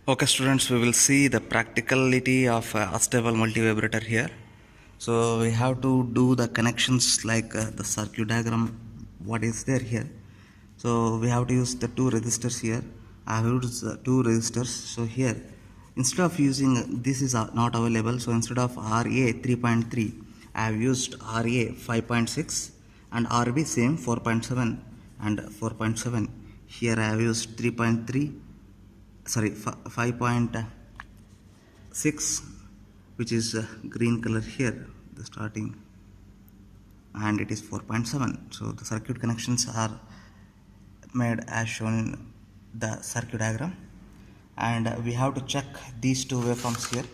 Okay, students, we will see the practicality of unstable multivibrator here. So we have to do the connections like the circuit diagram, what is there here. So we have to use the two resistors here. I have used two resistors. So here, instead of using this is not available. So instead of RA 3.3, I have used RA 5.6 and RB same 4.7 and 4.7. Here I have used 3.3. Sorry, 5.6, which is green color here, the starting, and it is 4.7. So the circuit connections are made as shown in the circuit diagram, and we have to check these two waveforms here.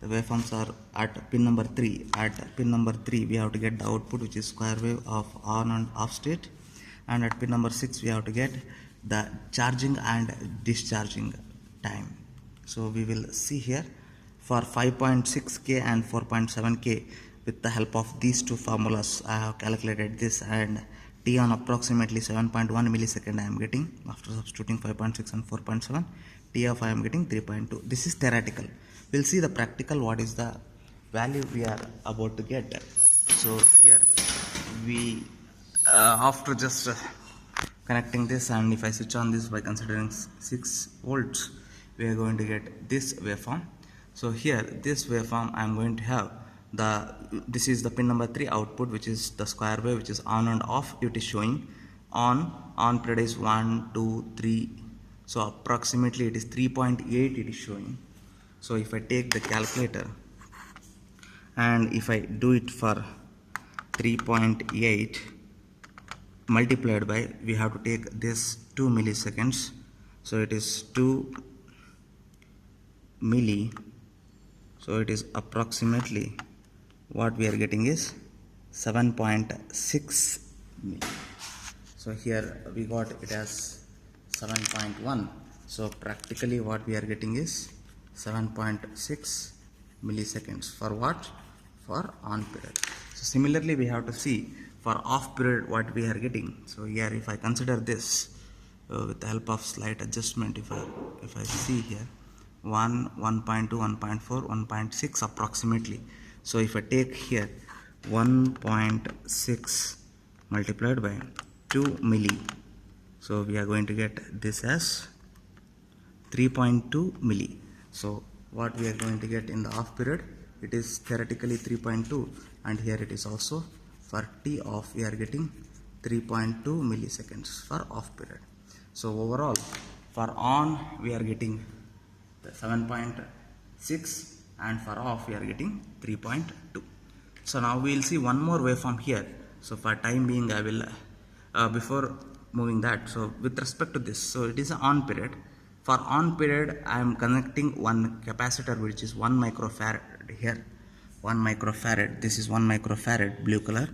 The waveforms are at pin number 3. At pin number 3 we have to get the output, which is square wave of on and off state, and at pin number 6 we have to get the charging and discharging time. So we will see here for 5.6k and 4.7k, with the help of these two formulas I have calculated this, and t on approximately 7.1 millisecond I am getting after substituting 5.6 and 4.7. T of I am getting 3.2. This is theoretical. We'll see the practical, what is the value we are about to get. So here we after just connecting this, and if I switch on this by considering 6 volts, we are going to get this waveform. So here this waveform I am going to have this is the pin number 3 output, which is the square wave, which is on and off. It is showing on period is 1 2 3, so approximately it is 3.8 it is showing. So if I take the calculator and if I do it for 3.8 multiplied by, we have to take this 2 milliseconds, so it is 2 milli, so it is approximately what we are getting is 7.6 milli. So here we got it as 7.1. So practically what we are getting is 7.6 milliseconds for what? For on period. So similarly we have to see for off period what we are getting. So here if I consider this with the help of slight adjustment, if I see here 1, 1.2, 1.4, 1.6 approximately. So if I take here 1.6 multiplied by 2 milli, so we are going to get this as 3.2 milli. So what we are going to get in the off period, it is theoretically 3.2, and here it is also for T off we are getting 3.2 milliseconds for off period. So overall for on we are getting 7.6, and for off we are getting 3.2. So now we will see one more waveform here. So for time being I will before moving that, so with respect to this, so it is an on period. For on period I am connecting one capacitor, which is 1 microfarad here, 1 microfarad. This is 1 microfarad blue color,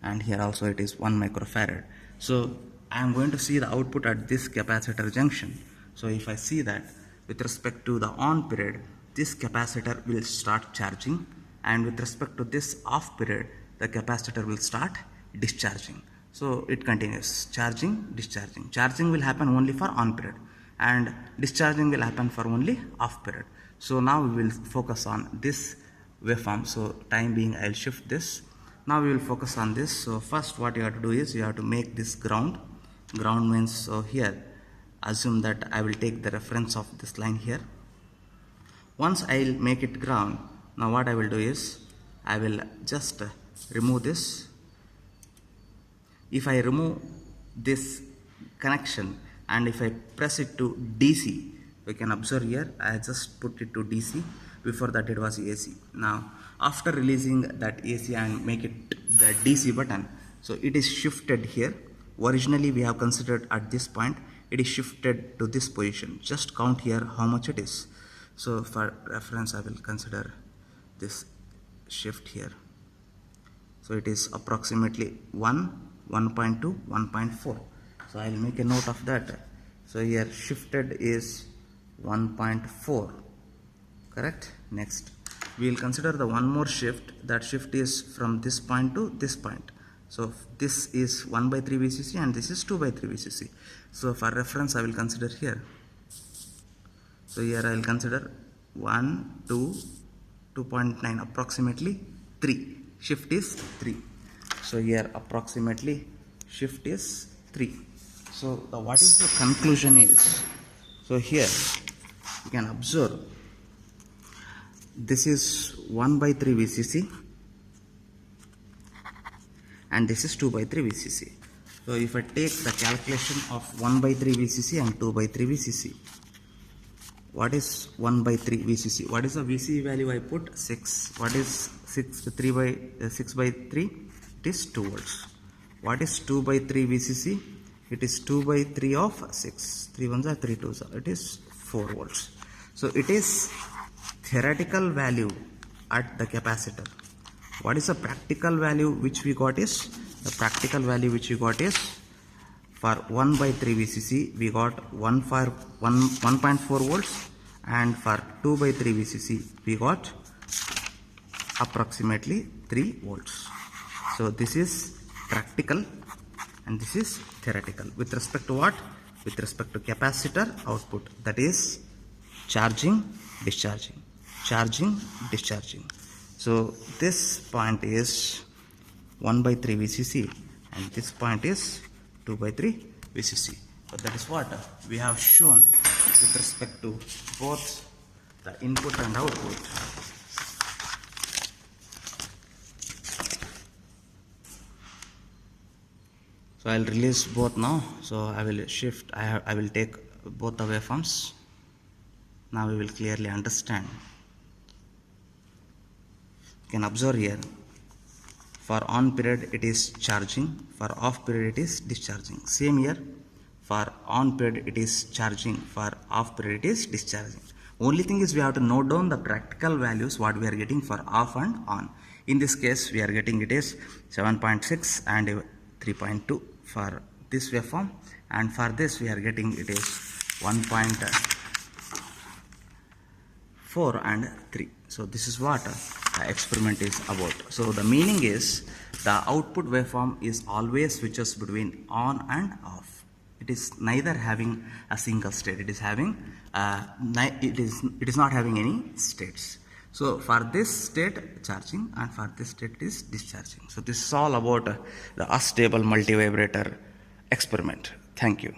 and here also it is 1 microfarad. So I am going to see the output at this capacitor junction. So if I see that with respect to the on period, this capacitor will start charging, and with respect to this off period, the capacitor will start discharging. So it continues charging, discharging. Charging will happen only for on period, and discharging will happen for only off period. So now we will focus on this waveform. So time being I will shift this. Now we will focus on this. So first what you have to do is you have to make this ground. Ground means, so here assume that I will take the reference of this line here. Once I will make it ground, now what I will do is I will just remove this. If I remove this connection and if I press it to DC, we can observe here I just put it to DC. Before that it was AC. Now after releasing that AC and make it the DC button, so it is shifted here. Originally we have considered at this point, it is shifted to this position. Just count here how much it is. So for reference I will consider this shift here. So it is approximately 1, 1.2, 1.4. So I will make a note of that. So here shifted is 1.4, correct. Next we will consider the one more shift. That shift is from this point to this point. So this is 1 by 3 VCC and this is 2 by 3 VCC. So for reference I will consider here So here I will consider 1, 2, 2.9, approximately 3. Shift is 3. So here approximately shift is 3. So what is the conclusion is, so here you can observe this is 1 by 3 VCC and this is 2 by 3 VCC. So if I take the calculation of 1 by 3 VCC and 2 by 3 VCC, what is 1 by 3 VCC? What is the VCC value I put? 6. What is 6 by 3? It is 2 volts. What is 2 by 3 VCC? It is 2 by 3 of 6. 3 ones are 3 twos. It is 4 volts. So it is theoretical value at the capacitor. What is the practical value which we got is? The practical value which we got is for 1 by 3 VCC we got 1.4 volts, and for 2 by 3 VCC we got approximately 3 volts. So this is practical and this is theoretical. With respect to what? With respect to capacitor output, that is charging, discharging, charging, discharging. So this point is 1 by 3 VCC and this point is 2 by 3 VCC. So that is what we have shown with respect to both the input and output. So I will release both now. So I will shift, I will take both the waveforms. Now we will clearly understand. You can observe here, for on period it is charging, for off period it is discharging. Same here, for on period it is charging, for off period it is discharging. Only thing is we have to note down the practical values what we are getting for off and on. In this case we are getting it is 7.6 and 3.2 for this waveform, and for this we are getting it is 1.4 and 3. So this is what the experiment is about. So the meaning is the output waveform is always switches between on and off. It is neither having a single state. It is having it is not having any states. So for this state charging and for this state is discharging. So this is all about the astable multivibrator experiment. Thank you.